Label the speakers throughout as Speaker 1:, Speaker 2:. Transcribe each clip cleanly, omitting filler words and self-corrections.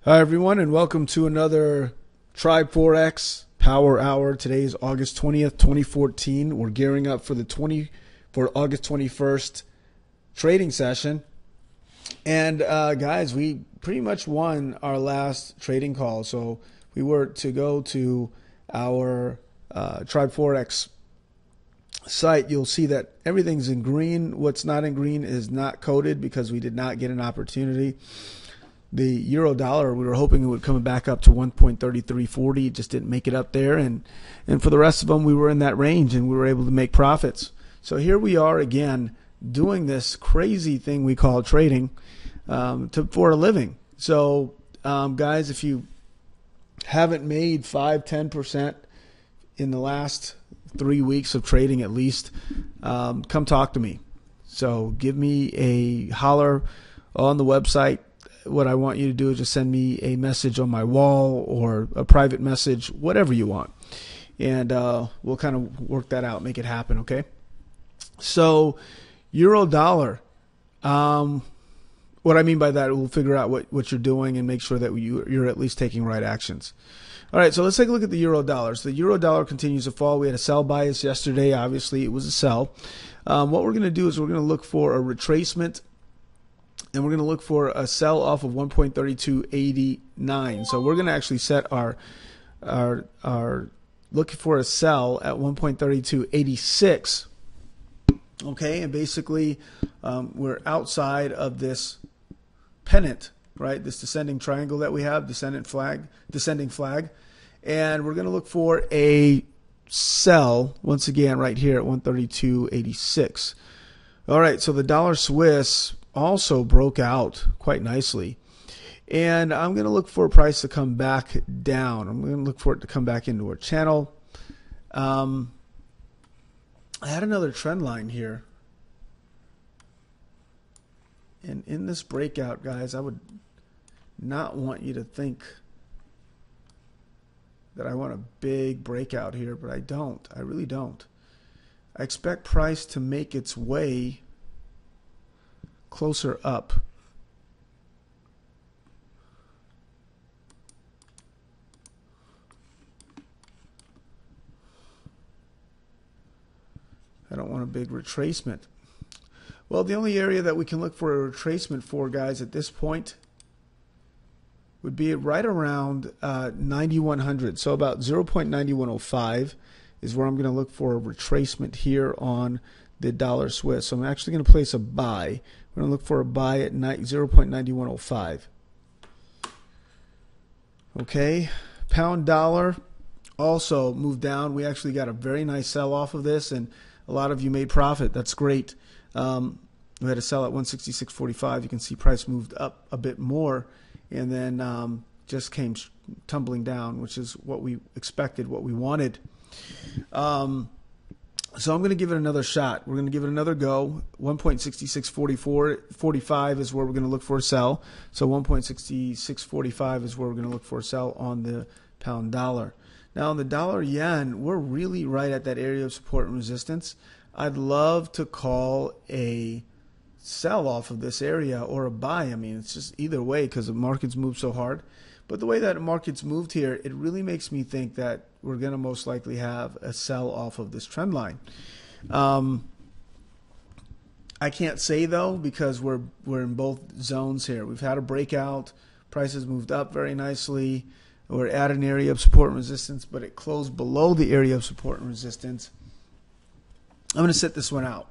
Speaker 1: Hi, everyone, and welcome to another Tribe Forex Power Hour. Today is August 20th, 2014. We're gearing up for for August 21st trading session. And guys, we pretty much won our last trading call. So we were to go to our Tribe Forex site. You'll see that everything's in green. What's not in green is not coded because we did not get an opportunity. The euro dollar, we were hoping it would come back up to 1.3340. It just didn't make it up there. And for the rest of them, we were in that range and we were able to make profits. So here we are again doing this crazy thing we call trading for a living. So guys, if you haven't made 5-10% in the last 3 weeks of trading at least, come talk to me. So give me a holler on the website. What I want you to do is just send me a message on my wall or a private message, whatever you want. And we'll kind of work that out, make it happen, okay? So euro dollar, what I mean by that, we'll figure out what you're doing and make sure that you're at least taking right actions. All right, so let's take a look at the euro dollar. So the euro dollar continues to fall. We had a sell bias yesterday. Obviously, it was a sell. What we're going to do is we're going to look for a retracement, and we're going to look for a sell off of 1.3289. So we're going to actually set our looking for a sell at 1.3286. Okay, and basically we're outside of this pennant, right? This descending triangle that we have, descending flag, and we're going to look for a sell once again right here at 132.86. All right, so the dollar Swiss also broke out quite nicely, and I'm going to look for a price to come back down. I'm going to look for it to come back into our channel. I had another trend line here, and in this breakout, guys, I would not want you to think that I want a big breakout here, but I don't. I really don't. I expect price to make its way closer up. I don't want a big retracement. Well, the only area that we can look for a retracement for, guys, at this point would be right around 9100. So about 0.9105 is where I'm going to look for a retracement here on the dollar Swiss. So I'm actually going to place a buy. We're going to look for a buy at 0.9105. Okay, pound dollar also moved down. We actually got a very nice sell off of this, and a lot of you made profit. That's great. We had a sell at 166.45. You can see price moved up a bit more, and then just came tumbling down, which is what we expected, what we wanted. So I'm going to give it another shot. We're going to give it another go. 1.6645 is where we're going to look for a sell. So 1.6645 is where we're going to look for a sell on the pound dollar. Now on the dollar yen, we're really right at that area of support and resistance. I'd love to call a sell off of this area or a buy. I mean, it's just either way because the market's moved so hard. But the way that the market's moved here, it really makes me think that we're going to most likely have a sell off of this trend line. I can't say though because we're in both zones here. We've had a breakout. Prices moved up very nicely. We're at an area of support and resistance, but it closed below the area of support and resistance. I'm going to sit this one out.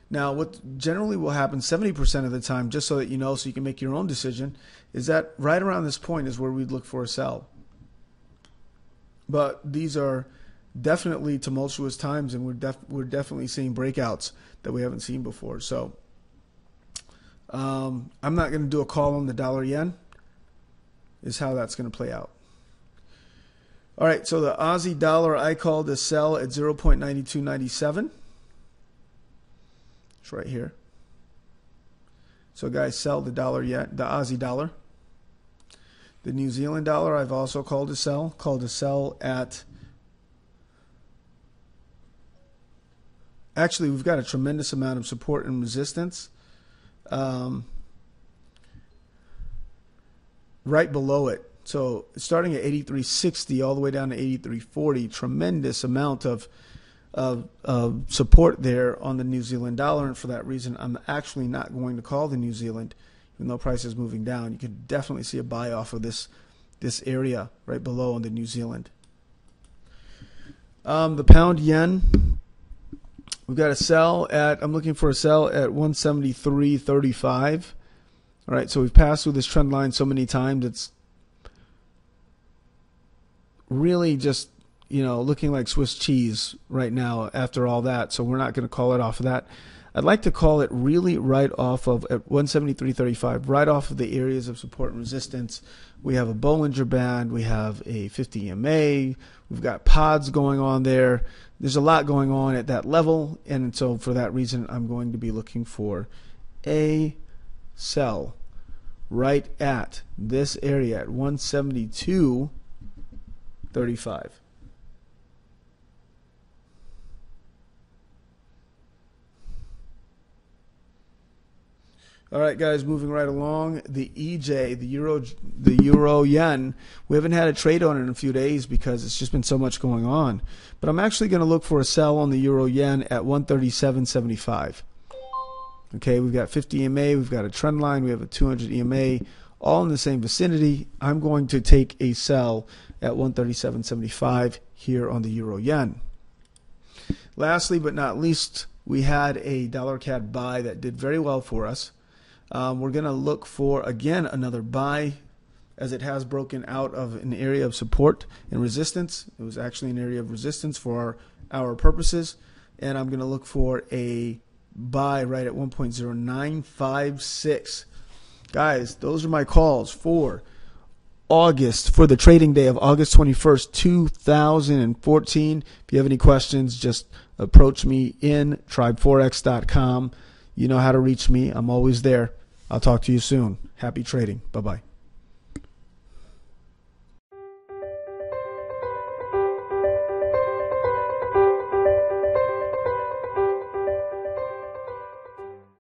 Speaker 1: Now, what generally will happen 70% of the time, just so that you know, so you can make your own decision, is that right around this point is where we'd look for a sell. But these are definitely tumultuous times, and we're definitely seeing breakouts that we haven't seen before. So I'm not going to do a call on the dollar yen, is how that's going to play out. All right, so the Aussie dollar, I called a sell at 0.9297. It's right here. So guys, sell the dollar yen, the Aussie dollar. The New Zealand dollar, I've also called a sell at, actually we've got a tremendous amount of support and resistance. right below it. So starting at 83.60 all the way down to 83.40, tremendous amount of support there on the New Zealand dollar. And for that reason, I'm actually not going to call the New Zealand, even though price is moving down. You could definitely see a buy off of this area right below on the New Zealand. The pound yen, we've got a sell at, I'm looking for a sell at 173.35. All right, so we've passed through this trend line so many times, it's really just, looking like Swiss cheese right now after all that. So we're not going to call it off of that. I'd like to call it really right off of at 173.35, right off of the areas of support and resistance. We have a Bollinger Band, we have a 50 EMA, we've got pods going on there. There's a lot going on at that level, and so for that reason, I'm going to be looking for a sell right at this area at 172.35. All right, guys, moving right along. The EJ, the euro yen, we haven't had a trade on it in a few days because it's just been so much going on. But I'm actually going to look for a sell on the euro yen at 137.75. Okay, we've got 50 EMA, we've got a trend line, we have a 200 EMA, all in the same vicinity. I'm going to take a sell at 137.75 here on the euro yen. Lastly but not least, we had a dollar CAD buy that did very well for us. We're going to look for, again, another buy as it has broken out of an area of support and resistance. It was actually an area of resistance for our purposes. And I'm going to look for a buy right at 1.0956. Guys, those are my calls for August, for the trading day of August 21st, 2014. If you have any questions, just approach me in tribeforex.com. You know how to reach me. I'm always there. I'll talk to you soon. Happy trading. Bye-bye.